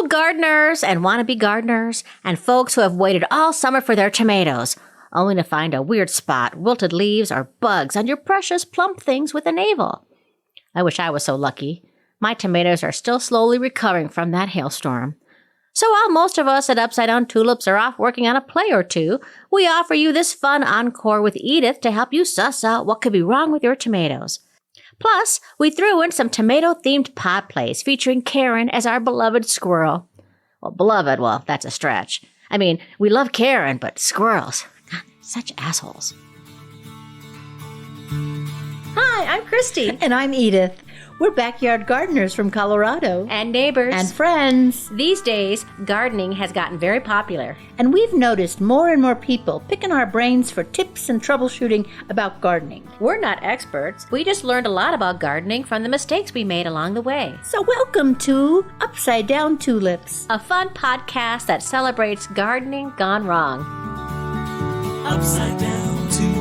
Hello, gardeners and wannabe gardeners and folks who have waited all summer for their tomatoes, only to find a weird spot, wilted leaves, or bugs on your precious plump things with a navel. I wish I was so lucky. My tomatoes are still slowly recovering from that hailstorm. So while most of us at Upside Down Tulips are off working on a play or two, we offer you this fun encore with Edith to help you suss out what could be wrong with your tomatoes. Plus, we threw in some tomato-themed pod plays featuring Karen as our beloved squirrel. Well, that's a stretch. I mean, we love Karen, but squirrels, God, such assholes. Hi, I'm Christy. And I'm Edith. We're backyard gardeners from Colorado. And neighbors. And friends. These days, gardening has gotten very popular. And we've noticed more and more people picking our brains for tips and troubleshooting about gardening. We're not experts. We just learned a lot about gardening from the mistakes we made along the way. So welcome to Upside Down Tulips, a fun podcast that celebrates gardening gone wrong. Upside Down Tulips.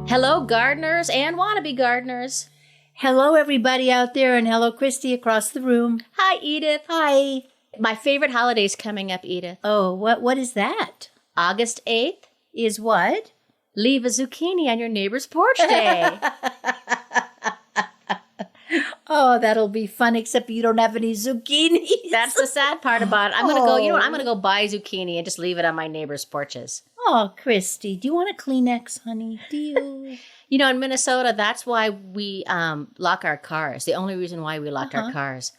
Hello, gardeners and wannabe gardeners. Hello, everybody out there, and hello, Christy, across the room. Hi, Edith. Hi. My favorite holiday's coming up, Edith. Oh, what is that? August 8th. Is what? Leave a zucchini on your neighbor's porch day. Oh, that'll be fun, except you don't have any zucchini. That's the sad part about it. I'm going to go buy zucchini and just leave it on my neighbor's porches. Oh, Christy, do you want a Kleenex, honey? Do you? You know, in Minnesota, that's why we lock our cars. The only reason why we locked our cars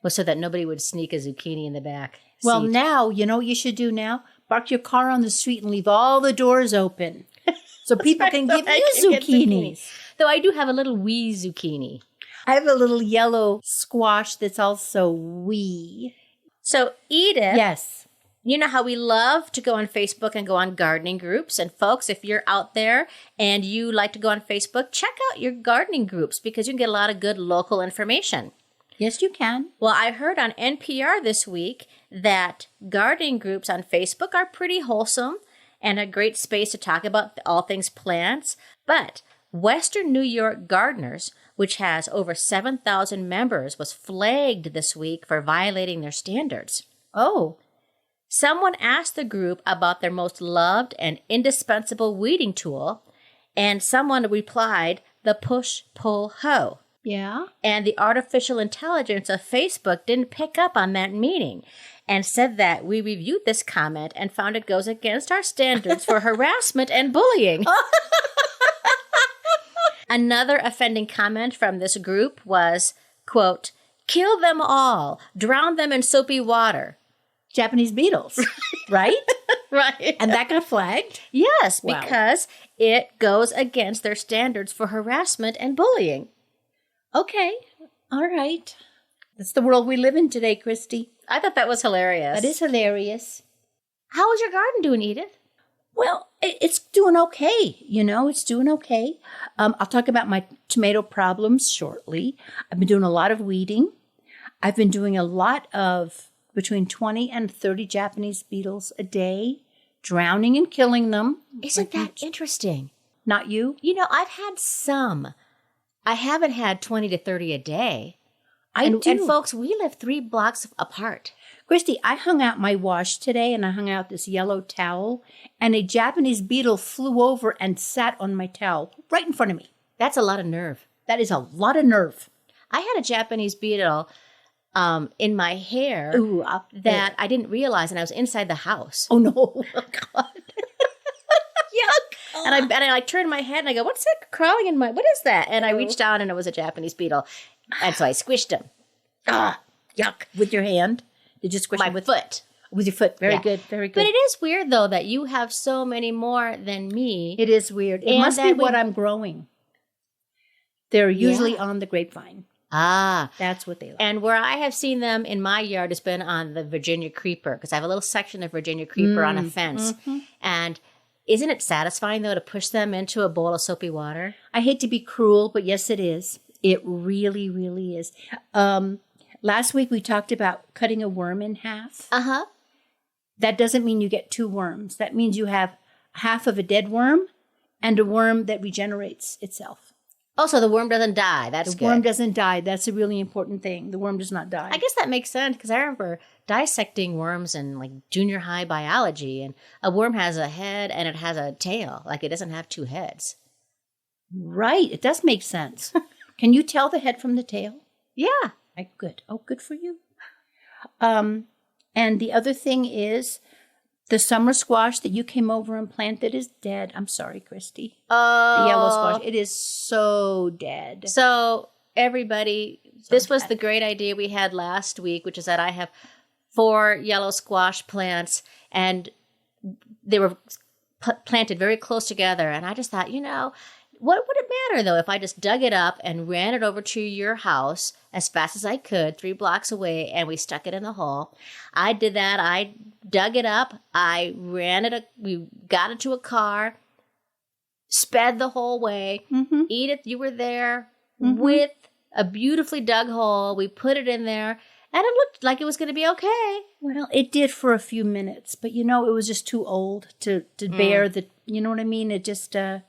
was so that nobody would sneak a zucchini in the back seat. Well, now, you know what you should do now? Park your car on the street and leave all the doors open so people can give you zucchinis. Though I do have a little wee zucchini. I have a little yellow squash that's also wee. So, Edith. Yes. You know how we love to go on Facebook and go on gardening groups. And folks, if you're out there and you like to go on Facebook, check out your gardening groups because you can get a lot of good local information. Yes, you can. Well, I heard on NPR this week that gardening groups on Facebook are pretty wholesome and a great space to talk about all things plants. But Western New York Gardeners, which has over 7,000 members, was flagged this week for violating their standards. Oh. Someone asked the group about their most loved and indispensable weeding tool, and someone replied, the push-pull hoe. Yeah? And the artificial intelligence of Facebook didn't pick up on that meaning and said that we reviewed this comment and found it goes against our standards for harassment and bullying. Another offending comment from this group was, quote, kill them all, drown them in soapy water. Japanese beetles, right? Right. And that got flagged? Yes, Wow. because it goes against their standards for harassment and bullying. Okay. All right. That's the world we live in today, Christy. I thought that was hilarious. That is hilarious. How is your garden doing, Edith? Well, it's doing okay. You know, it's doing okay. I'll talk about my tomato problems shortly. I've been doing a lot of weeding. I've been doing a lot of between 20 and 30 Japanese beetles a day, drowning and killing them. Isn't that interesting? Not you? You know, I've had some. I haven't had 20 to 30 a day. And folks, we live 3 blocks apart. Christy, I hung out my wash today, and I hung out this yellow towel, and a Japanese beetle flew over and sat on my towel right in front of me. That's a lot of nerve. That is a lot of nerve. I had a Japanese beetle in my hair that I didn't realize, and I was inside the house. Oh, no. Oh, God. Yuck. And I like turned my head and I go, what's that crawling in my, what is that? And I reached down and it was a Japanese beetle. And so I squished him. Yuck. With your hand? Did you squish him with foot? With your foot. Very good. Very good. But it is weird, though, that you have so many more than me. It is weird. It must be what I'm growing. They're usually on the grapevine. Ah. That's what they like. And where I have seen them in my yard has been on the Virginia creeper, because I have a little section of Virginia creeper on a fence. Mm-hmm. And isn't it satisfying, though, to push them into a bowl of soapy water? I hate to be cruel, but yes, it is. It really, really is. Last week we talked about cutting a worm in half. Uh-huh. That doesn't mean you get 2 worms. That means you have half of a dead worm and a worm that regenerates itself. Oh, so the worm doesn't die. That's The good. worm doesn't die. That's a really important thing. The worm does not die. I guess that makes sense because I remember dissecting worms in like junior high biology, and a worm has a head and it has a tail. Like it doesn't have two heads. Right. It does make sense. Can you tell the head from the tail? Yeah. Good. Oh, good for you. And the other thing is the summer squash that you came over and planted is dead. I'm sorry, Christy. Oh. The yellow squash. It is so dead. So everybody, this was the great idea we had last week, which is that I have 4 yellow squash plants, and they were planted very close together. And I just thought, what would it matter, though, if I just dug it up and ran it over to your house as fast as I could, 3 blocks away, and we stuck it in the hole? I did that. I dug it up. I ran it. We got it to a car, sped the whole way. Mm-hmm. Edith, you were there with a beautifully dug hole. We put it in there, and it looked like it was going to be okay. Well, it did for a few minutes, but it was just too old to bear the, you know what I mean? It just, the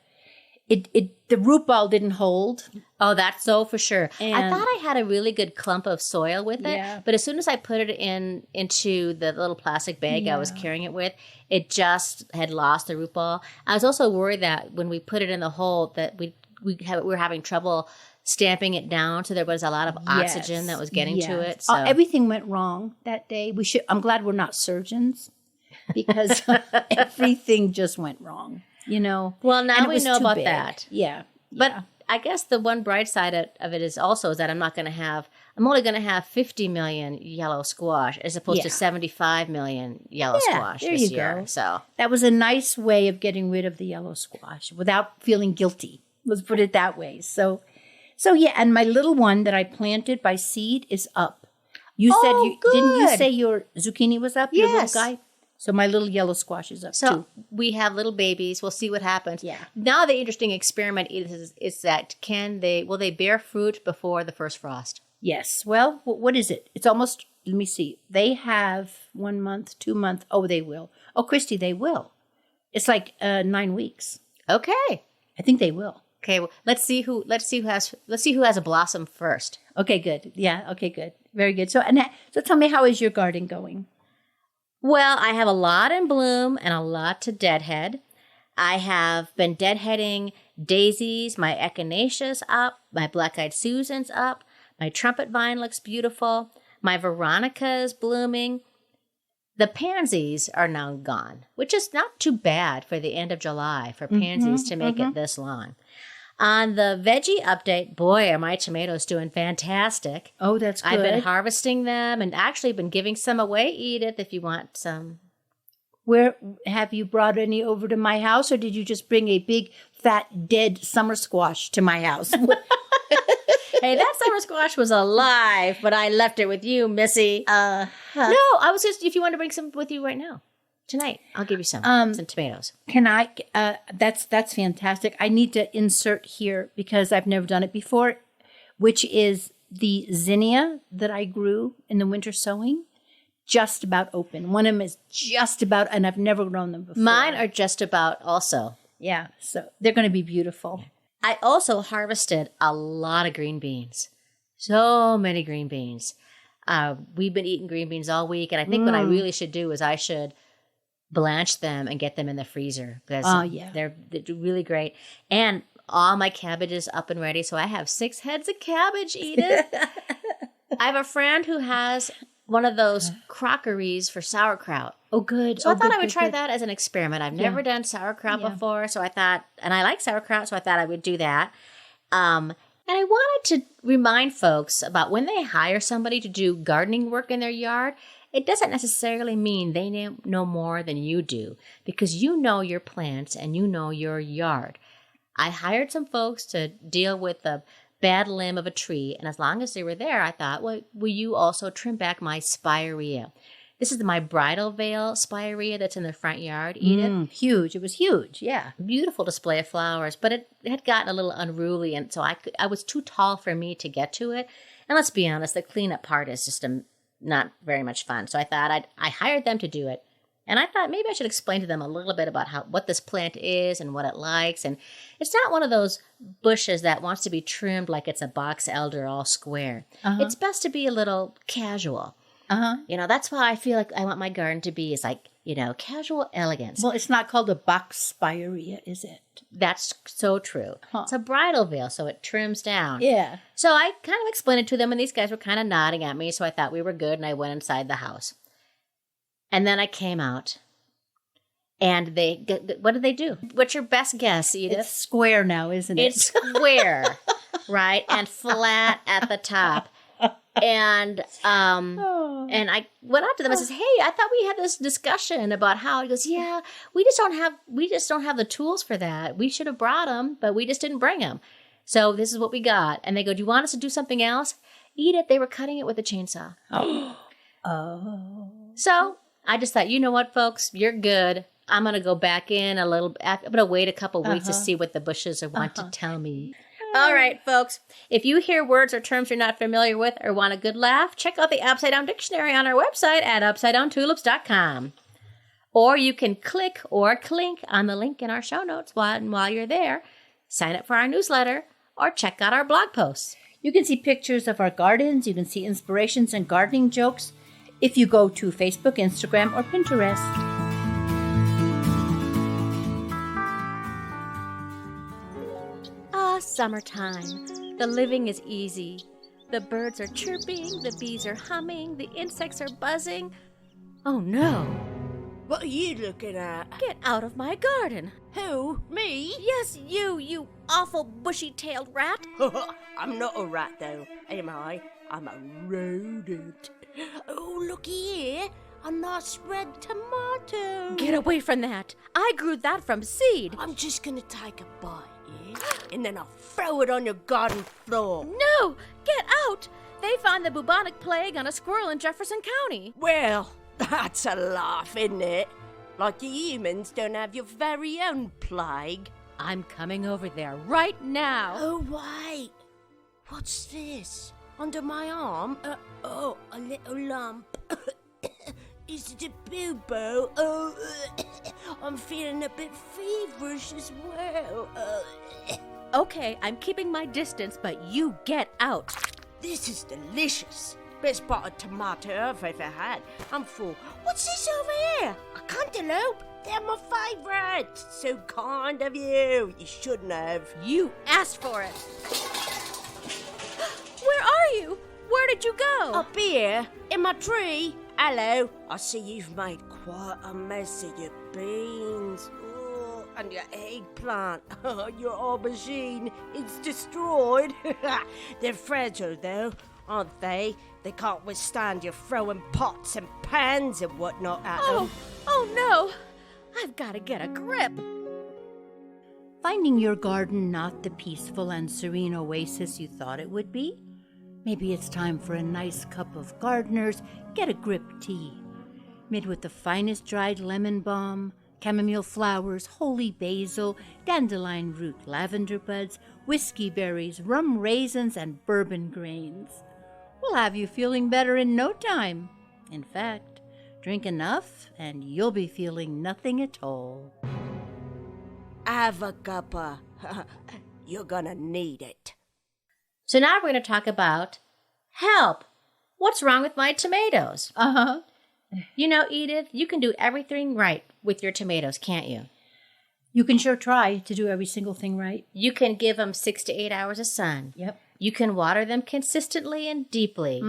root ball didn't hold. Oh, that's so for sure. I And- thought I had a really good clump of soil with it, Yeah. but as soon as I put it into the little plastic bag I was carrying it with, it just had lost the root ball. I was also worried that when we put it in the hole that we were having trouble stamping it down, so there was a lot of oxygen that was getting to it. So everything went wrong that day. I'm glad we're not surgeons because everything just went wrong. well, now And it we was know too about big. that. Yeah. But I guess the one bright side of it is also is that I'm only going to have 50 million yellow squash as opposed to Yeah. 75 million yellow Yeah, squash there this you year. go. So That was a nice way of getting rid of the yellow squash without feeling guilty. Let's put it that way. So yeah, and my little one that I planted by seed is up. You said didn't you good. say your zucchini was up? Your Yes. little guy? So my little yellow squash is up too. we have little babies. We'll see what happens. Yeah. Now the interesting experiment is that will they bear fruit before the first frost? Yes. Well, what is it? It's almost, let me see. They have 1 month, 2 months. Oh, they will. Oh, Christy, they will. It's like 9 weeks. Okay. I think they will. Okay. Well, let's see who has a blossom first. Okay, good. Yeah. Okay, good. Very good. So tell me, how is your garden going? Well, I have a lot in bloom and a lot to deadhead. I have been deadheading daisies, my echinaceas up, my black-eyed Susans up, my trumpet vine looks beautiful, my veronica is blooming. The pansies are now gone, which is not too bad for the end of July for pansies to make it this long. On the veggie update, boy, are my tomatoes doing fantastic. Oh, that's good. I've been harvesting them and actually been giving some away, Edith, if you want some. Where have you brought any over to my house, or did you just bring a big, fat, dead summer squash to my house? Hey, that summer squash was alive, but I left it with you, Missy. No, I was just, if you want to bring some with you right now. Tonight, I'll give you some tomatoes. Can I? That's fantastic. I need to insert here because I've never done it before, which is the zinnia that I grew in the winter sowing. Just about open. One of them is just about, and I've never grown them before. Mine are just about also. Yeah, so they're going to be beautiful. I also harvested a lot of green beans. So many green beans. We've been eating green beans all week, and I think what I really should do is I should blanch them and get them in the freezer because they're really great. And all my cabbage is up and ready, so I have 6 heads of cabbage, Edith. I have a friend who has one of those crockeries for sauerkraut. Oh, good. So I thought I would try that as an experiment. I've never done sauerkraut Yeah. before, so I thought, and I like sauerkraut, so I thought I would do that. And I wanted to remind folks about when they hire somebody to do gardening work in their yard, it doesn't necessarily mean they know more than you do because you know your plants and you know your yard. I hired some folks to deal with the bad limb of a tree, and as long as they were there, I thought, well, will you also trim back my spirea? This is my bridal veil spirea that's in the front yard, Edith. Huge. It was huge. Yeah. Beautiful display of flowers, but it had gotten a little unruly, and so I was too tall for me to get to it. And let's be honest, the cleanup part is just not very much fun. So I thought I hired them to do it. And I thought maybe I should explain to them a little bit about what this plant is and what it likes. And it's not one of those bushes that wants to be trimmed like it's a box elder all square. It's best to be a little casual. That's why I feel like I want my garden to be casual elegance. Well, it's not called a box spirea, is it? That's so true. It's a bridal veil, so it trims down. Yeah. So I kind of explained it to them, and these guys were kind of nodding at me, so I thought we were good, and I went inside the house. And then I came out, and what did they do? What's your best guess, Edith? It's square now, isn't it? It's square, right? And flat at the top. And I went up to them and says, "Hey, I thought we had this discussion about how." He goes, "Yeah, we just don't have the tools for that. We should have brought them, but we just didn't bring them. So this is what we got." And they go, "Do you want us to do something else?" Edith, they were cutting it with a chainsaw. So I just thought, you know what, folks, you're good. I'm gonna go back in a little. I'm gonna wait a couple weeks to see what the bushes want to tell me. All right, folks, if you hear words or terms you're not familiar with or want a good laugh, check out the Upside Down Dictionary on our website at upsidedowntulips.com. Or you can click or clink on the link in our show notes while you're there. Sign up for our newsletter or check out our blog posts. You can see pictures of our gardens. You can see inspirations and gardening jokes if you go to Facebook, Instagram, or Pinterest. Summertime. The living is easy. The birds are chirping, the bees are humming, the insects are buzzing. Oh no! What are you looking at? Get out of my garden! Who? Me? Yes, you awful bushy-tailed rat! I'm not a rat, though, am I? I'm a rodent. Oh, looky here. A nice red tomato. Get away from that! I grew that from seed! I'm just gonna take a bite, yeah? And then I'll throw it on your garden floor. No! Get out! They found the bubonic plague on a squirrel in Jefferson County. Well, that's a laugh, isn't it? Like you humans don't have your very own plague. I'm coming over there right now. Oh, wait. What's this? Under my arm? A little lump. Is it a bubo? Oh, I'm feeling a bit feverish as well. Okay, I'm keeping my distance, but you get out. This is delicious. Best buttered tomato I've ever had. I'm full. What's this over here? A cantaloupe? They're my favourite. So kind of you. You shouldn't have. You asked for it. Where are you? Where did you go? Up here, in my tree. Hello. I see you've made quite a mess of your beans. Oh, and your eggplant. Your aubergine. It's destroyed. They're fragile, though, aren't they? They can't withstand you throwing pots and pans and whatnot at them. Oh no! I've got to get a grip. Finding your garden not the peaceful and serene oasis you thought it would be? Maybe it's time for a nice cup of Gardener's Get a Grip tea, made with the finest dried lemon balm, chamomile flowers, holy basil, dandelion root, lavender buds, whiskey berries, rum raisins, and bourbon grains. We'll have you feeling better in no time. In fact, drink enough and you'll be feeling nothing at all. Have a cuppa. You're gonna need it. So now we're going to talk about help. What's wrong with my tomatoes? You know, Edith, you can do everything right with your tomatoes, can't you? You can sure try to do every single thing right. You can give them 6 to 8 hours of sun. Yep. You can water them consistently and deeply.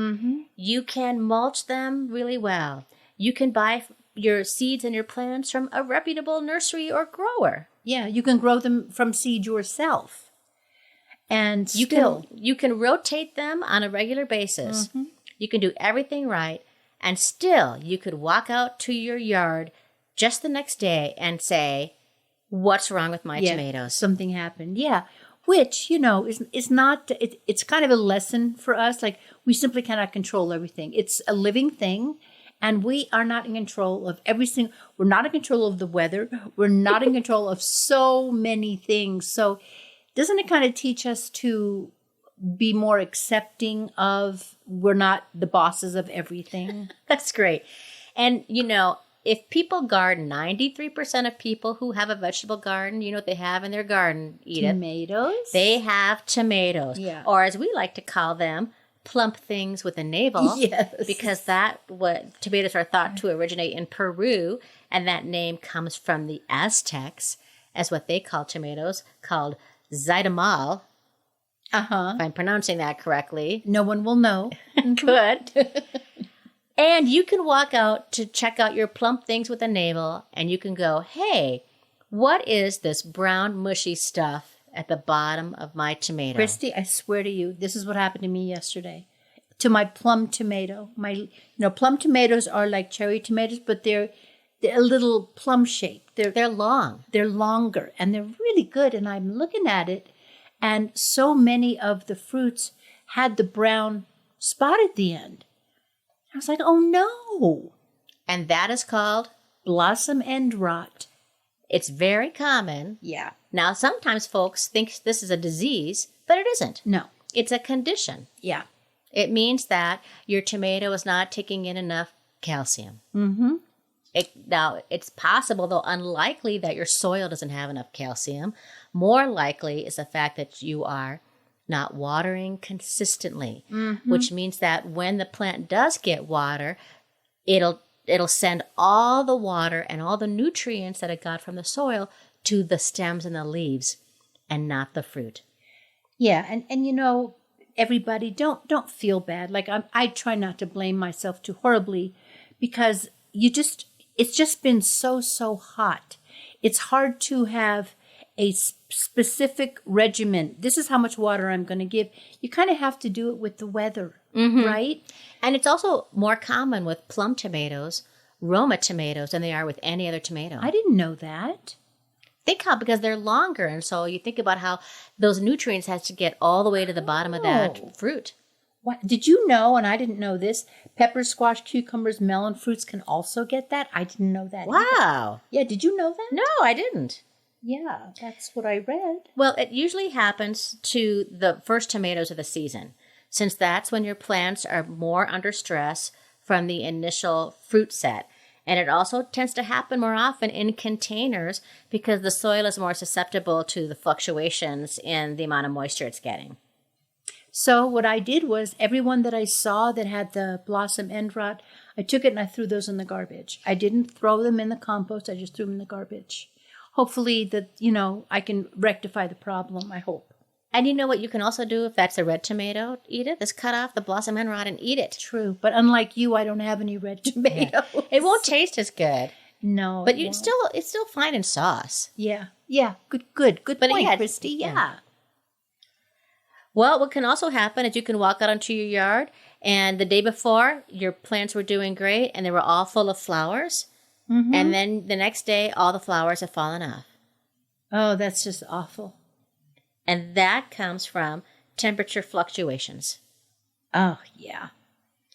You can mulch them really well. You can buy your seeds and your plants from a reputable nursery or grower. Yeah, you can grow them from seed yourself. And You can rotate them on a regular basis. You can do everything right, and still you could walk out to your yard just the next day and say, "What's wrong with my tomatoes?" Something happened. Yeah. Which, is not, it's kind of a lesson for us. Like, we simply cannot control everything. It's a living thing, and we are not in control of we're not in control of the weather. We're not in control of so many things. So doesn't it kind of teach us to be more accepting of we're not the bosses of everything? That's great. And, if people garden, 93% of people who have a vegetable garden, you know what they have in their garden, Edith? Tomatoes? They have tomatoes. Yeah. Or as we like to call them, plump things with a navel. Yes. Because tomatoes are thought to originate in Peru, and that name comes from the Aztecs as what they call tomatoes, called zitamal, Uh-huh. if I'm pronouncing that correctly. No one will know. Good. And you can walk out to check out your plump things with a navel, and you can go, hey, what is this brown, mushy stuff at the bottom of my tomato? Christy, I swear to you, this is what happened to me yesterday. To my plum tomato. Plum tomatoes are like cherry tomatoes, but they're a little plum shaped. They're long. They're longer, and they're really good. And I'm looking at it, and so many of the fruits had the brown spot at the end. I was like, oh no. And that is called? Blossom end rot. It's very common. Yeah. Now, sometimes folks think this is a disease, but it isn't. No. It's a condition. Yeah. It means that your tomato is not taking in enough calcium. Mm-hmm. Now, it's possible, though unlikely, that your soil doesn't have enough calcium. More likely is the fact that you are not watering consistently, which means that when the plant does get water, it'll send all the water and all the nutrients that it got from the soil to the stems and the leaves and not the fruit. Yeah, and everybody don't feel bad. Like I try not to blame myself too horribly, because it's just been so hot. It's hard to have a specific regimen. This is how much water I'm going to give. You kind of have to do it with the weather, right? And it's also more common with plum tomatoes, Roma tomatoes, than they are with any other tomato. I didn't know that. Think how, because they're longer, and so you think about how those nutrients has to get all the way to the bottom of that fruit. What did you know? And I didn't know this. Peppers, squash, cucumbers, melon fruits can also get that. I didn't know that. Wow. Either. Yeah, did you know that? No, I didn't. Yeah, that's what I read. Well, it usually happens to the first tomatoes of the season, since that's when your plants are more under stress from the initial fruit set. And it also tends to happen more often in containers because the soil is more susceptible to the fluctuations in the amount of moisture it's getting. So what I did was everyone that I saw that had the blossom end rot, I took it and I threw those in the garbage. I didn't throw them in the compost. I just threw them in the garbage. Hopefully that, I can rectify the problem, I hope. And you know what you can also do if that's a red tomato, Edith, is cut off the blossom end rot and eat it. True. But unlike you, I don't have any red tomatoes. It won't taste as good. No. But it's still fine in sauce. Yeah. Yeah. Good But point, yeah, Christy. yeah. Yeah. Well, what can also happen is you can walk out onto your yard, and the day before, your plants were doing great, and they were all full of flowers. Mm-hmm. And then the next day, all the flowers have fallen off. Oh, that's just awful. And that comes from temperature fluctuations. Oh, yeah.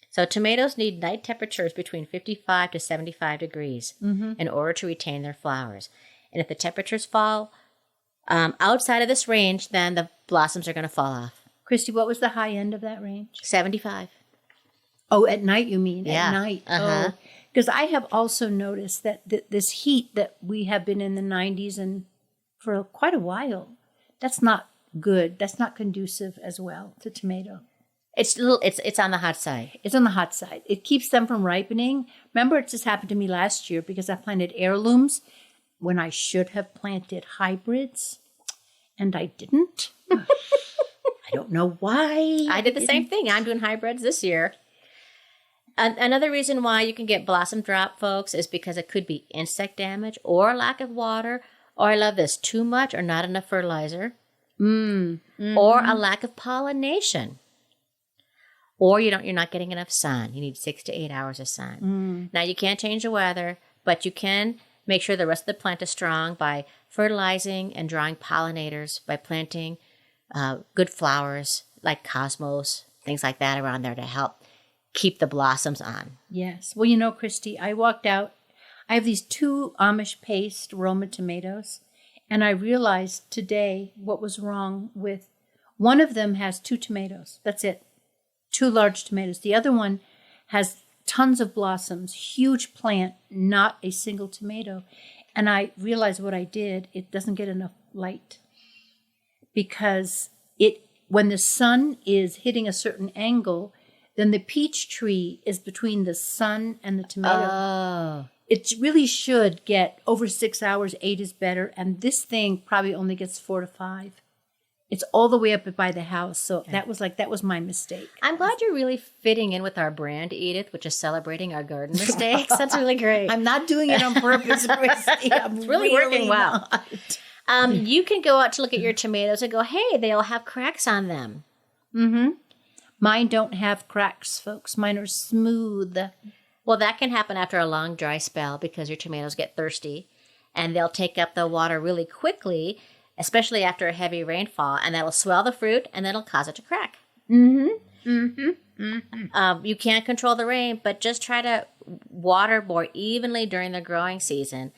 So tomatoes need night temperatures between 55 to 75 degrees in order to retain their flowers. And if the temperatures fall outside of this range, then the blossoms are going to fall off. Christy, what was the high end of that range? 75. Oh, at night, you mean? Yeah. At night. Uh-huh. Oh, because I have also noticed that this heat that we have been in the 90s and for quite a while, that's not good. That's not conducive as well to tomato. It's on the hot side. It's on the hot side. It keeps them from ripening. Remember, it just happened to me last year because I planted heirlooms when I should have planted hybrids, and I didn't. I don't know why. I did the same thing. I'm doing hybrids this year. Another reason why you can get blossom drop, folks, is because it could be insect damage or lack of water, or I love this, too much or not enough fertilizer, or a lack of pollination. Or you're not getting enough sun. You need 6 to 8 hours of sun. Now, you can't change the weather, but you can make sure the rest of the plant is strong by fertilizing and drawing pollinators, by planting good flowers like cosmos, things like that around there to help keep the blossoms on. Yes. Well, Christy, I walked out. I have these 2 Amish paste Roma tomatoes, and I realized today what was wrong with one of them has 2 tomatoes. That's it. 2 large tomatoes. The other one has tons of blossoms, huge plant, not a single tomato. And I realized what I did, it doesn't get enough light because when the sun is hitting a certain angle, then the peach tree is between the sun and the tomato. Oh. It really should get over 6 hours. 8 is better. And this thing probably only gets 4 to 5. It's all the way up by the house. So that was my mistake. I'm glad you're really fitting in with our brand, Edith, which is celebrating our garden mistakes. That's really great. I'm not doing it on purpose, Christy. I'm It's really working well. not. You can go out to look at your tomatoes and go, hey, they all have cracks on them. Mine don't have cracks, folks. Mine are smooth. Well, that can happen after a long dry spell because your tomatoes get thirsty and they'll take up the water really quickly, especially after a heavy rainfall, and that'll swell the fruit and that'll cause it to crack. You can't control the rain, but just try to water more evenly during the growing season.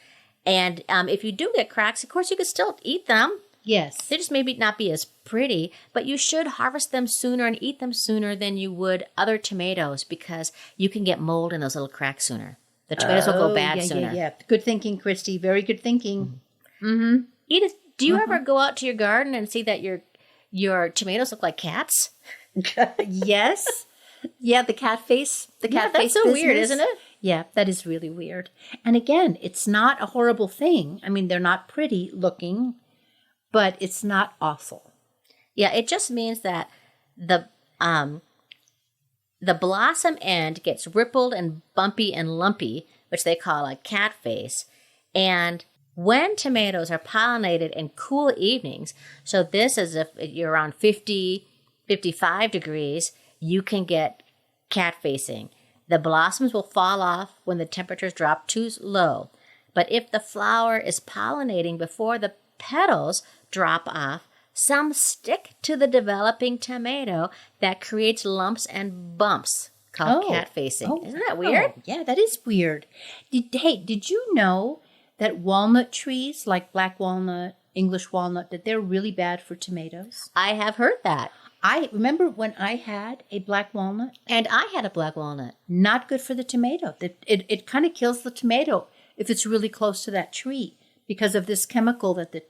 And if you do get cracks, of course, you can still eat them. Yes. They just maybe not be as pretty, but you should harvest them sooner and eat them sooner than you would other tomatoes because you can get mold in those little cracks sooner. The tomatoes will go bad sooner. Yeah. Good thinking, Christy. Very good thinking. Edith, do you ever go out to your garden and see that your tomatoes look like cats? Yes. Yeah, the cat face. The cat face. That's so weird, business. isn't it? Yeah, that is really weird. And again, it's not a horrible thing. I mean, they're not pretty looking, but it's not awful. Yeah, it just means that the blossom end gets rippled and bumpy and lumpy, which they call a cat face. And when tomatoes are pollinated in cool evenings, so this is if you're around 50, 55 degrees, you can get cat facing. The blossoms will fall off when the temperatures drop too low. But if the flower is pollinating before the petals drop off, some stick to the developing tomato that creates lumps and bumps called cat facing. Isn't that weird? Yeah, that is weird. Did you know that walnut trees like black walnut, English walnut, that they're really bad for tomatoes? I have heard that. I remember when I had a black walnut. And I had a black walnut. Not good for the tomato. It kind of kills the tomato if it's really close to that tree because of this chemical that the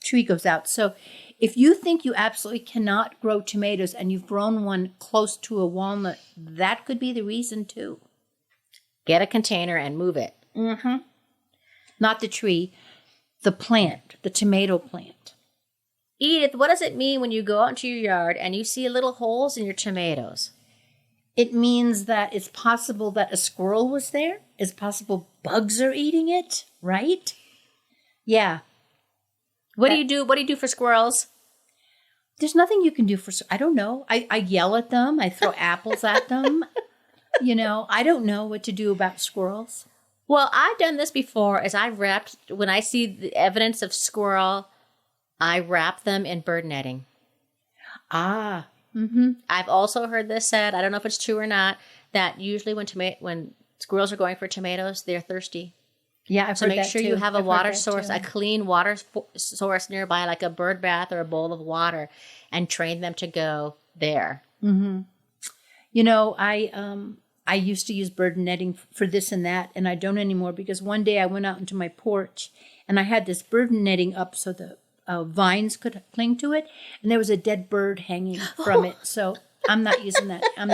tree goes out. So if you think you absolutely cannot grow tomatoes and you've grown one close to a walnut, that could be the reason too. Get a container and move it. Not the tree, the plant, the tomato plant. Edith, what does it mean when you go out into your yard and you see little holes in your tomatoes? It means that it's possible that a squirrel was there. It's possible bugs are eating it, right? Yeah. What do you do? What do you do for squirrels? There's nothing you can do for, I don't know. I yell at them. I throw apples at them. I don't know what to do about squirrels. Well, I've done this before as when I see the evidence of squirrel, I wrap them in bird netting. I've also heard this said, I don't know if it's true or not, that usually when squirrels are going for tomatoes, they're thirsty. Yeah, I've So heard make that sure too. you have a I've heard water that source, too. a clean water source nearby, like a bird bath or a bowl of water, and train them to go there. I used to use bird netting for this and that, and I don't anymore because one day I went out into my porch and I had this bird netting up so the vines could cling to it, and there was a dead bird hanging from it. So I'm not using that. I'm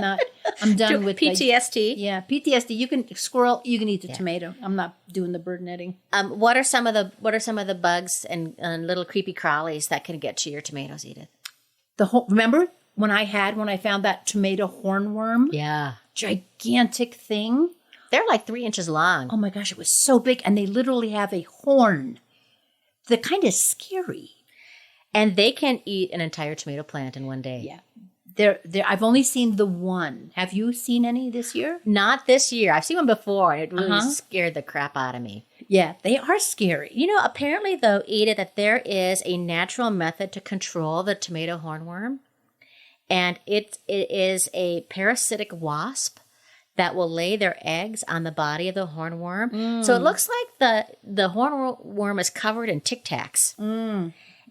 done with PTSD. PTSD. You can eat the tomato. I'm not doing the bird netting. What are some of the bugs and little creepy crawlies that can get to your tomatoes, Edith? Remember when I found that tomato hornworm? Yeah. Gigantic thing. They're like 3 inches long. Oh my gosh, it was so big, and they literally have a horn. They're kind of scary. And they can eat an entire tomato plant in one day. Yeah. I've only seen the one. Have you seen any this year? Not this year. I've seen one before, and it really scared the crap out of me. Yeah, they are scary. Apparently, though, Edith, that there is a natural method to control the tomato hornworm. And it is a parasitic wasp that will lay their eggs on the body of the hornworm. So it looks like the hornworm is covered in Tic Tacs.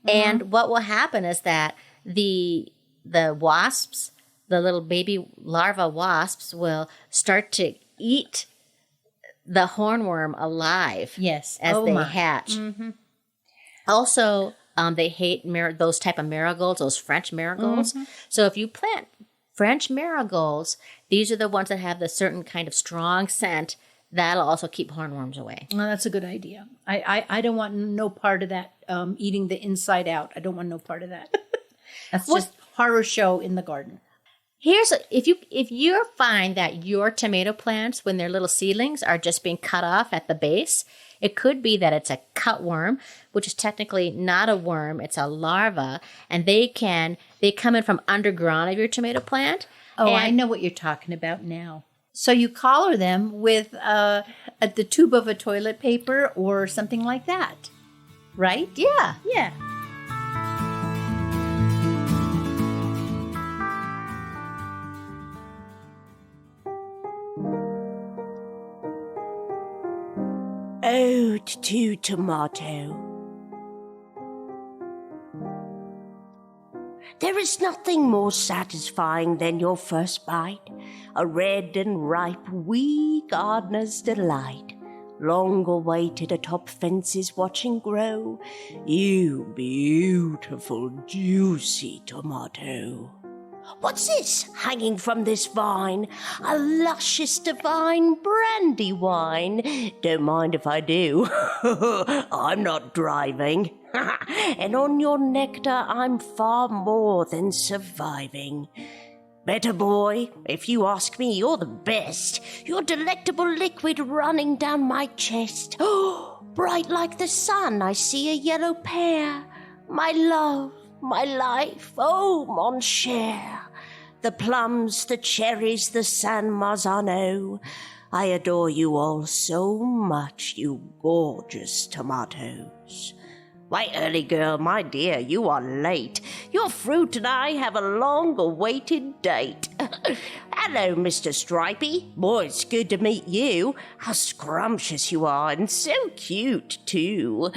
And what will happen is that the wasps the little baby larva wasps will start to eat the hornworm alive. Yes. As Oh, they my. hatch. Also, they hate those type of marigolds, those French marigolds. So if you plant French marigolds, these are the ones that have the certain kind of strong scent. That'll also keep hornworms away. Well, that's a good idea. I don't want no part of that, eating the inside out. I don't want no part of that. That's just horror show in the garden. If you find that your tomato plants, when they're little seedlings, are just being cut off at the base, it could be that it's a cutworm, which is technically not a worm, it's a larva, and they come in from underground of your tomato plant. Oh, I know what you're talking about now. So you collar them with the tube of a toilet paper or something like that, right? Yeah. Yeah. Ode to Tomato. There is nothing more satisfying than your first bite, a red and ripe wee gardener's delight, long awaited atop fences watching grow, you beautiful juicy tomato. What's this hanging from this vine? A luscious divine brandy wine. Don't mind if I do. I'm not driving. And on your nectar I'm far more than surviving. Better boy, if you ask me, you're the best. Your delectable liquid running down my chest. Oh, bright like the sun, I see a yellow pear. My love, my life, oh, mon cher. The plums, the cherries, the San Marzano. I adore you all so much, you gorgeous tomatoes. Why, early girl, my dear, you are late. Your fruit and I have a long-awaited date. Hello, Mr. Stripey. Boy, it's good to meet you. How scrumptious you are, and so cute, too.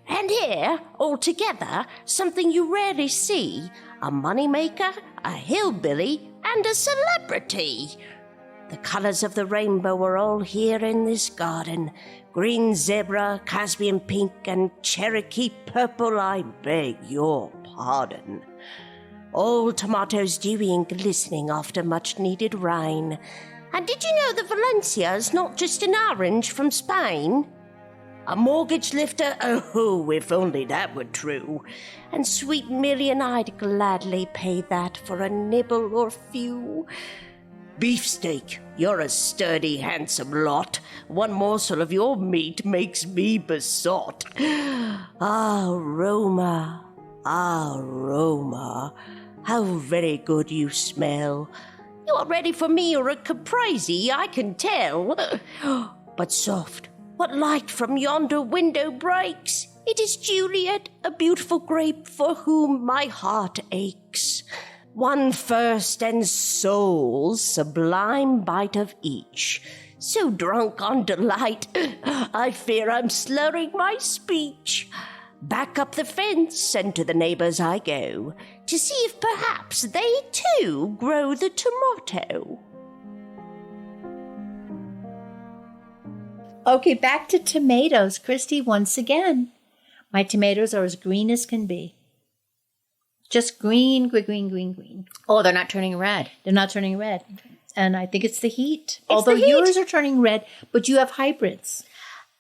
And here, all together, something you rarely see. A moneymaker, a hillbilly, and a celebrity. The colors of the rainbow are all here in this garden. Green zebra, Caspian pink, and Cherokee purple, I beg your pardon. All tomatoes dewy and glistening after much-needed rain. And did you know that Valencia is not just an orange from Spain? A mortgage lifter? Oh, if only that were true. And sweet Million, I'd gladly pay that for a nibble or few. Beefsteak, you're a sturdy, handsome lot. One morsel of your meat makes me besot. Aroma, aroma, how very good you smell. You are ready for me or a caprese, I can tell. But soft, what light from yonder window breaks? It is Juliet, a beautiful grape for whom my heart aches. One first and sole sublime bite of each. So drunk on delight, I fear I'm slurring my speech. Back up the fence and to the neighbors I go, to see if perhaps they too grow the tomato. Okay, back to tomatoes. Christy, once again. My tomatoes are as green as can be. Just green, green, green, green, green. Oh, they're not turning red. They're not turning red. And I think it's the heat. the Although heat. yours are turning red, but you have hybrids.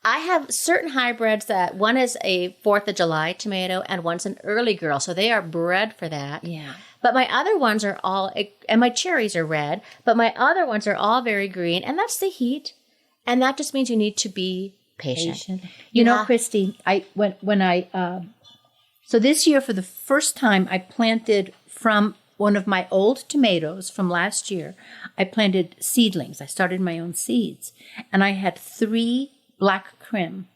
I have certain hybrids that one is a 4th of July tomato and one's an early girl. So they are bred for that. Yeah. But my other ones are all, and my cherries are red, but my other ones are all very green. And that's the heat. And that just means you need to be patient. You know, Yeah. Christy, so this year for the first time I planted from one of my old tomatoes from last year. I planted seedlings. I started my own seeds. And I had 3 black crim.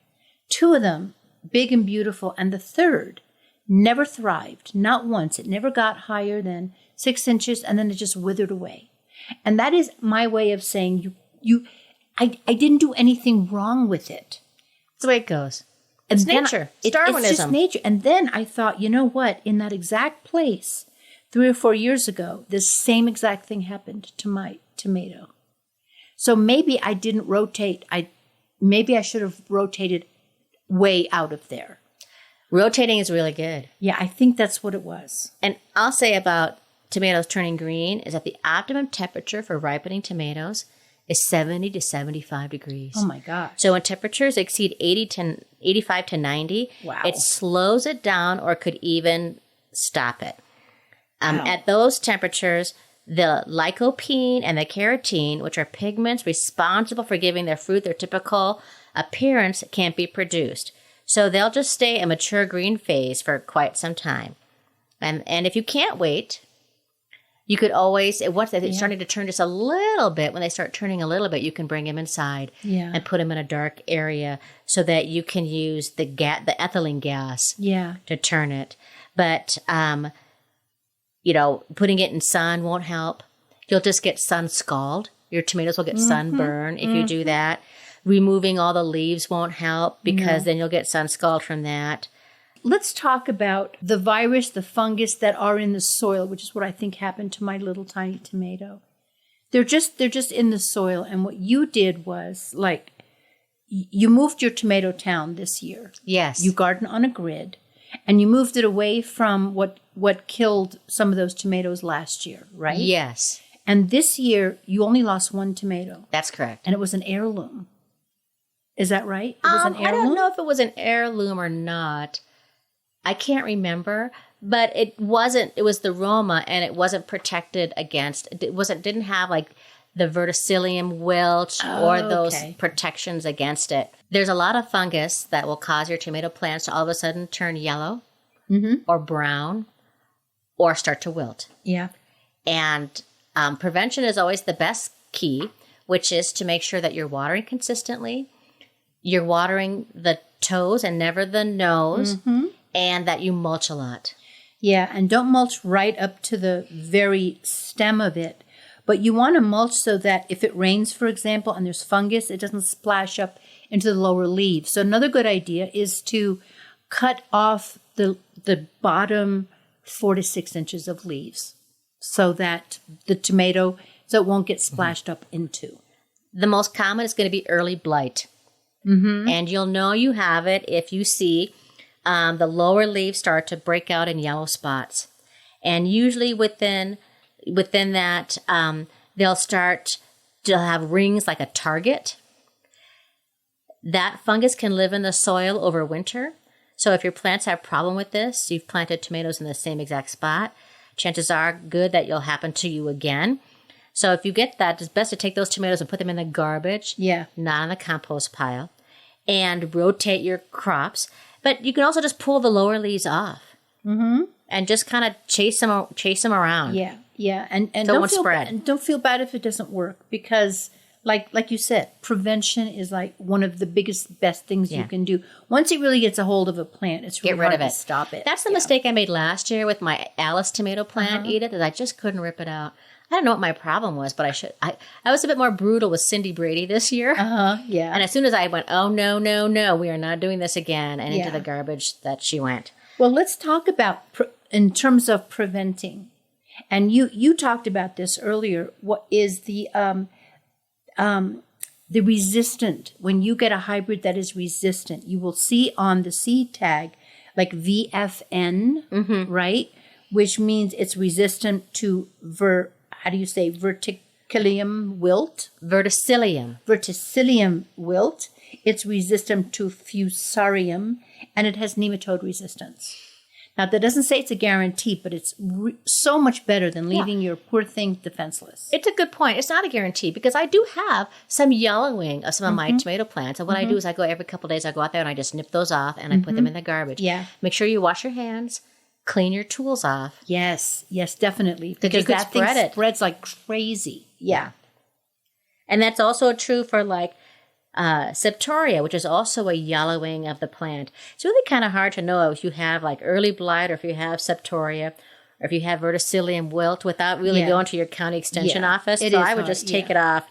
2 of them big and beautiful. And the third never thrived. Not once. It never got higher than 6 inches. And then it just withered away. And that is my way of saying I didn't do anything wrong with it. That's the way it goes. And It's then nature. It's Darwinism. just nature. And then I thought, you know what? In that exact place, 3 or 4 years ago, the same exact thing happened to my tomato. So maybe I didn't rotate. Maybe I should have rotated way out of there. Rotating is really good. Yeah, I think that's what it was. And I'll say about tomatoes turning green is that the optimum temperature for ripening tomatoes is 70 to 75 degrees. Oh my gosh. So when temperatures exceed 85 to 90, Wow. it slows it down or could even stop it. Wow. At those temperatures, the lycopene and the carotene, which are pigments responsible for giving their fruit their typical appearance, can't be produced. So they'll just stay in mature green phase for quite some time. And if you can't wait, you could always, once they're starting to turn just a little bit, when they start turning a little bit, you can bring them inside and put them in a dark area so that you can use the ethylene gas to turn it. But, putting it in sun won't help. You'll just get sun scald. Your tomatoes will get sunburn if you do that. Removing all the leaves won't help because then you'll get sun scald from that. Let's talk about the virus, the fungus that are in the soil, which is what I think happened to my little tiny tomato. They're just in the soil. And what you did was, like, you moved your tomato town this year. Yes. You garden on a grid, and you moved it away from what killed some of those tomatoes last year, right? Yes. And this year, you only lost one tomato. That's correct. And it was an heirloom. Is that right? It was an heirloom? I don't know if it was an heirloom or not. I can't remember, but it wasn't. It was the Roma, and it wasn't protected against. Didn't have like the verticillium wilt or those protections against it. There's a lot of fungus that will cause your tomato plants to all of a sudden turn yellow or brown or start to wilt. Yeah. And prevention is always the best key, which is to make sure that you're watering consistently. You're watering the toes and never the nose, and that you mulch a lot. Yeah, and don't mulch right up to the very stem of it. But you want to mulch so that if it rains, for example, and there's fungus, it doesn't splash up into the lower leaves. So another good idea is to cut off the bottom 4 to 6 inches of leaves so that the tomato, so it won't get splashed up into. The most common is going to be early blight. And you'll know you have it if you see the lower leaves start to break out in yellow spots. And usually within that, they'll start to have rings like a target. That fungus can live in the soil over winter. So if your plants have a problem with this, you've planted tomatoes in the same exact spot, chances are good that it'll happen to you again. So if you get that, it's best to take those tomatoes and put them in the garbage, not on the compost pile, and rotate your crops. But you can also just pull the lower leaves off and just kind of chase them around. Yeah, and so it don't won't feel spread. And don't feel bad if it doesn't work because, like you said, prevention is like one of the best things you can do. Once it really gets a hold of a plant, it's really hard to stop it. That's the mistake I made last year with my Alice tomato plant, Edith, is I just couldn't rip it out. I don't know what my problem was, but I was a bit more brutal with Cindy Brady this year. Yeah. And as soon as I went, oh, no, we are not doing this again, and into the garbage that she went. Well, let's talk about in terms of preventing. And you talked about this earlier. What is the resistant? When you get a hybrid that is resistant, you will see on the seed tag like VFN, right? Which means it's resistant to verticillium wilt? Verticillium wilt. It's resistant to fusarium, and it has nematode resistance. Now, that doesn't say it's a guarantee, but it's so much better than leaving your poor thing defenseless. It's a good point. It's not a guarantee because I do have some yellowing of some of my tomato plants. And what I do is I go every couple of days, I go out there and I just snip those off and I put them in the garbage. Yeah. Make sure you wash your hands, clean your tools off. Yes, definitely. Because that thing spreads like crazy. Yeah. And that's also true for like Septoria, which is also a yellowing of the plant. It's really kind of hard to know if you have like early blight or if you have Septoria or if you have verticillium wilt without really going to your county extension office. So I would just take it off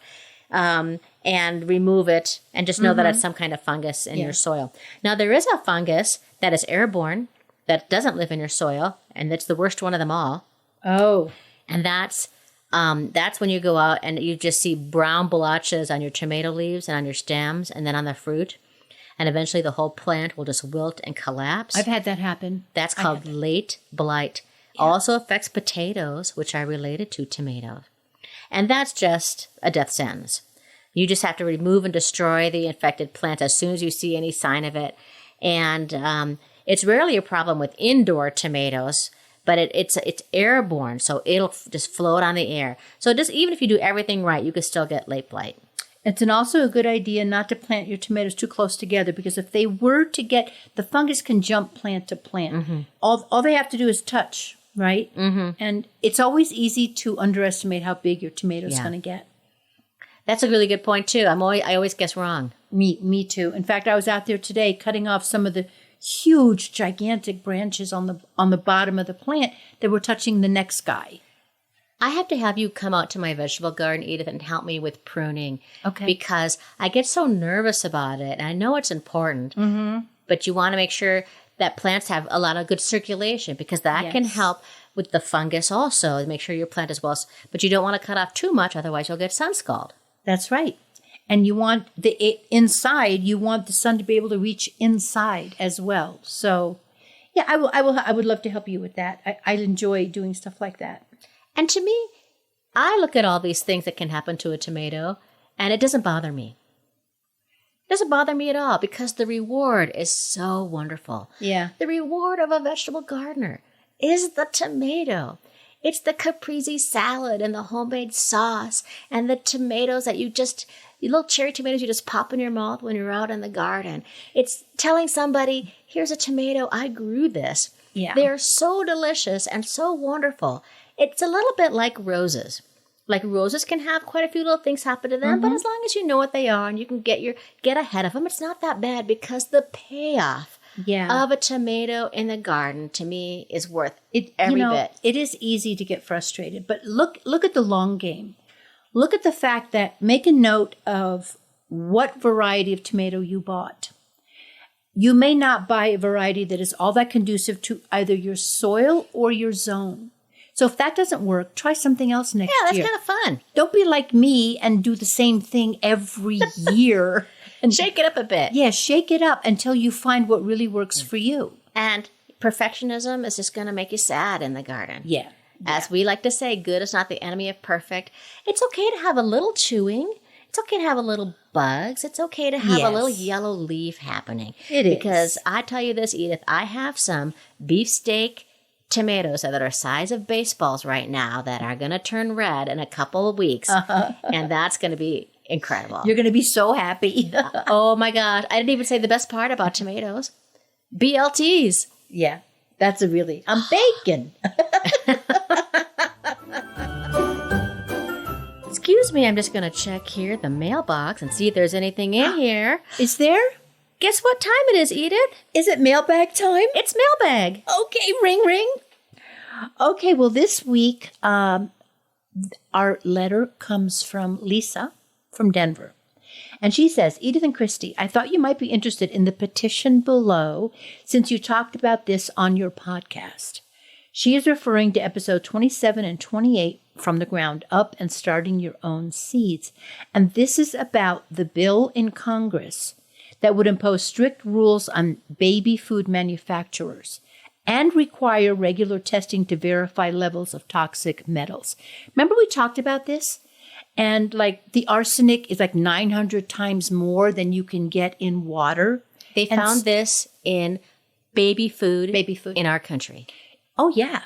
and remove it and just know that it's some kind of fungus in your soil. Now, there is a fungus that is airborne that doesn't live in your soil, and it's the worst one of them all. Oh. And that's when you go out and you just see brown blotches on your tomato leaves and on your stems and then on the fruit. And eventually the whole plant will just wilt and collapse. I've had that happen. That's called late blight. Yeah. Also affects potatoes, which are related to tomatoes. And that's just a death sentence. You just have to remove and destroy the infected plant as soon as you see any sign of it. And it's rarely a problem with indoor tomatoes, but it's airborne, so it'll just float on the air. So just even if you do everything right, you can still get late blight. It's also a good idea not to plant your tomatoes too close together, because if they were to get, the fungus can jump plant to plant. Mm-hmm. All they have to do is touch, right? Mm-hmm. And it's always easy to underestimate how big your tomato's going to get. That's a really good point too. I always guess wrong. Me too. In fact, I was out there today cutting off some of the huge, gigantic branches on the bottom of the plant that were touching the next guy. I have to have you come out to my vegetable garden, Edith, and help me with pruning. Okay. Because I get so nervous about it, and I know it's important, but you want to make sure that plants have a lot of good circulation, because that can help with the fungus also, make sure your plant is well. But you don't want to cut off too much, otherwise you'll get sun scald. That's right. And you want inside, you want the sun to be able to reach inside as well. So, yeah, I would love to help you with that. I enjoy doing stuff like that. And to me, I look at all these things that can happen to a tomato, and it doesn't bother me. It doesn't bother me at all, because the reward is so wonderful. Yeah. The reward of a vegetable gardener is the tomato. It's the caprese salad and the homemade sauce and the tomatoes that you little cherry tomatoes you just pop in your mouth when you're out in the garden. It's telling somebody, here's a tomato, I grew this. Yeah. They're so delicious and so wonderful. It's a little bit like roses. Like roses can have quite a few little things happen to them, but as long as you know what they are and you can get ahead of them, it's not that bad, because the payoff of a tomato in the garden, to me, is worth it every bit. It is easy to get frustrated, but look at the long game. Look at the fact that, make a note of what variety of tomato you bought. You may not buy a variety that is all that conducive to either your soil or your zone. So if that doesn't work, try something else next year. Yeah, that's kind of fun. Don't be like me and do the same thing every year. And shake it up a bit. Yeah, shake it up until you find what really works for you. And perfectionism is just going to make you sad in the garden. Yeah. As we like to say, good is not the enemy of perfect. It's okay to have a little chewing. It's okay to have a little bugs. It's okay to have a little yellow leaf happening. It is. Because I tell you this, Edith, I have some beefsteak tomatoes that are size of baseballs right now that are going to turn red in a couple of weeks. And that's going to be incredible. You're going to be so happy. Oh my gosh. I didn't even say the best part about tomatoes. BLTs. Yeah, that's I'm bacon. Excuse me, I'm just going to check here the mailbox and see if there's anything in here. Is there? Guess what time it is, Edith? Is it mailbag time? It's mailbag. Okay, ring, ring. Okay, well, this week, our letter comes from Lisa from Denver. And she says, Edith and Christy, I thought you might be interested in the petition below since you talked about this on your podcast. She is referring to episode 27 and 28, From the Ground Up and Starting Your Own Seeds. And this is about the bill in Congress that would impose strict rules on baby food manufacturers and require regular testing to verify levels of toxic metals. Remember we talked about this? And like the arsenic is like 900 times more than you can get in water. They found this in baby food in our country. Oh, yeah.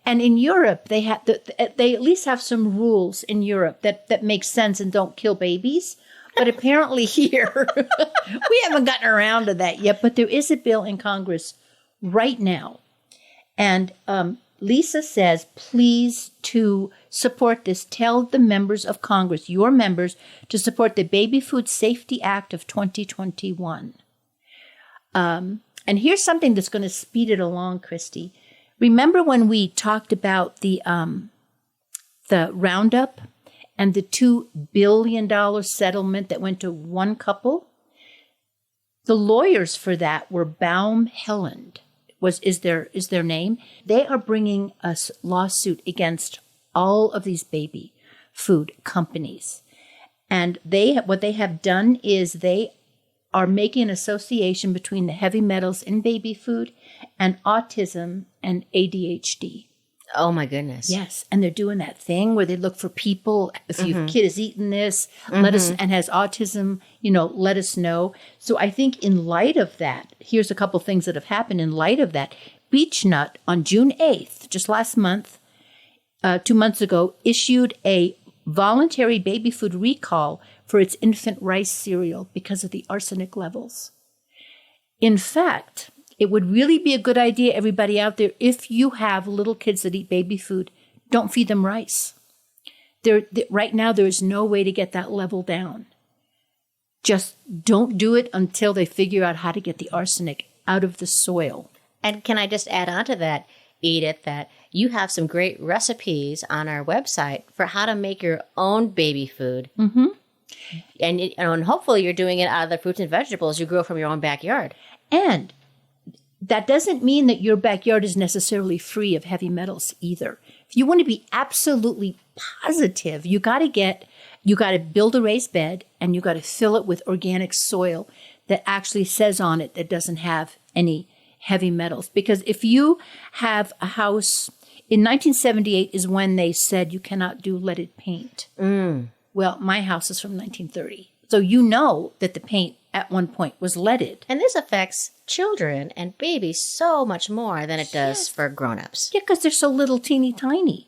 And in Europe, they at least have some rules in Europe that make sense and don't kill babies. But apparently here, we haven't gotten around to that yet. But there is a bill in Congress right now. And Lisa says, please, to support this, tell the members of Congress, your members, to support the Baby Food Safety Act of 2021. And here's something that's going to speed it along, Christy. Remember when we talked about the Roundup and the $2 billion settlement that went to one couple? The lawyers for that were Baum Helland. is their name. They are bringing a lawsuit against all of these baby food companies. And what they have done is they are making an association between the heavy metals in baby food and autism and ADHD. Oh, my goodness. Yes. And they're doing that thing where they look for people. If your kid has eaten this, let us, and has autism, let us know. So I think in light of that, here's a couple things that have happened in light of that. Beechnut on June 8th, just last month, 2 months ago, issued a voluntary baby food recall for its infant rice cereal because of the arsenic levels. In fact, it would really be a good idea, everybody out there, if you have little kids that eat baby food, don't feed them rice. Right now, there is no way to get that level down. Just don't do it until they figure out how to get the arsenic out of the soil. And can I just add on to that, Edith, that you have some great recipes on our website for how to make your own baby food. Mm-hmm. And hopefully you're doing it out of the fruits and vegetables you grow from your own backyard. And that doesn't mean that your backyard is necessarily free of heavy metals either. If you want to be absolutely positive, you got to build a raised bed and you got to fill it with organic soil that actually says on it that doesn't have any heavy metals. Because if you have a house, in 1978 is when they said you cannot do leaded paint. Well, my house is from 1930. So you know that the paint at one point was leaded. And this affects children and babies so much more than it does for grown-ups. Yeah, because they're so little teeny tiny.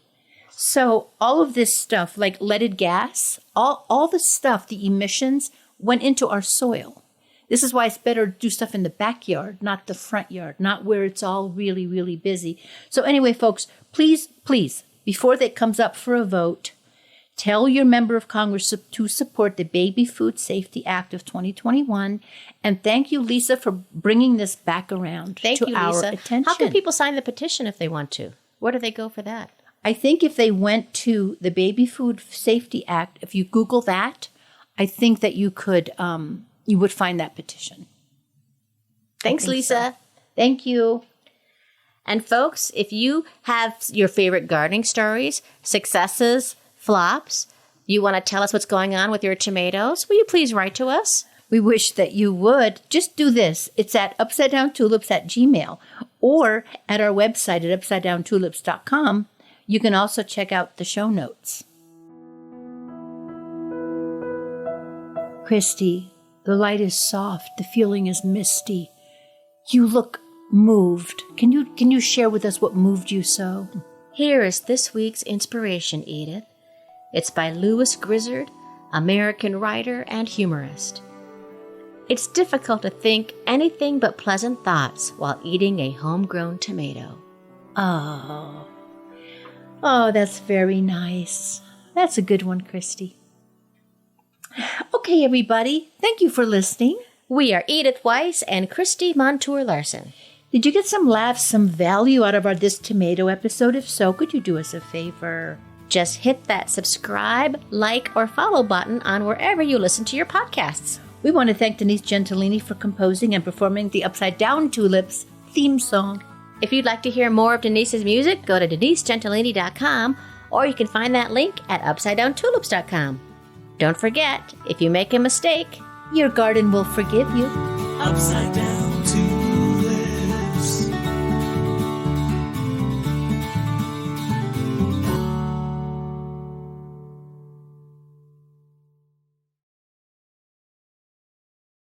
So all of this stuff, like leaded gas, all the stuff, the emissions, went into our soil. This is why it's better to do stuff in the backyard, not the front yard, not where it's all really, really busy. So anyway, folks, please, before that comes up for a vote, tell your member of Congress to support the Baby Food Safety Act of 2021. And thank you, Lisa, for bringing this back around to our attention. How can people sign the petition if they want to? Where do they go for that? I think if they went to the Baby Food Safety Act, if you Google that, I think that you could, you would find that petition. Thanks, Lisa. So. Thank you. And folks, if you have your favorite gardening stories, successes, flops, you want to tell us what's going on with your tomatoes, will you please write to us? We wish that you would. Just do this. It's at upsidedowntulips@gmail.com or at our website at upsidedowntulips.com. You can also check out the show notes. Christy, the light is soft. The feeling is misty. You look moved. Can you share with us what moved you so? Here is this week's inspiration, Edith. It's by Lewis Grizzard, American writer and humorist. It's difficult to think anything but pleasant thoughts while eating a homegrown tomato. Oh, that's very nice. That's a good one, Christy. Okay, everybody. Thank you for listening. We are Edith Weiss and Christy Montour Larson. Did you get some laughs, some value out of our This Tomato episode? If so, could you do us a favor? Just hit that subscribe, like, or follow button on wherever you listen to your podcasts. We want to thank Denise Gentilini for composing and performing the Upside Down Tulips theme song. If you'd like to hear more of Denise's music, go to denisegentilini.com, or you can find that link at upsidedowntulips.com. Don't forget, if you make a mistake, your garden will forgive you. Upside down.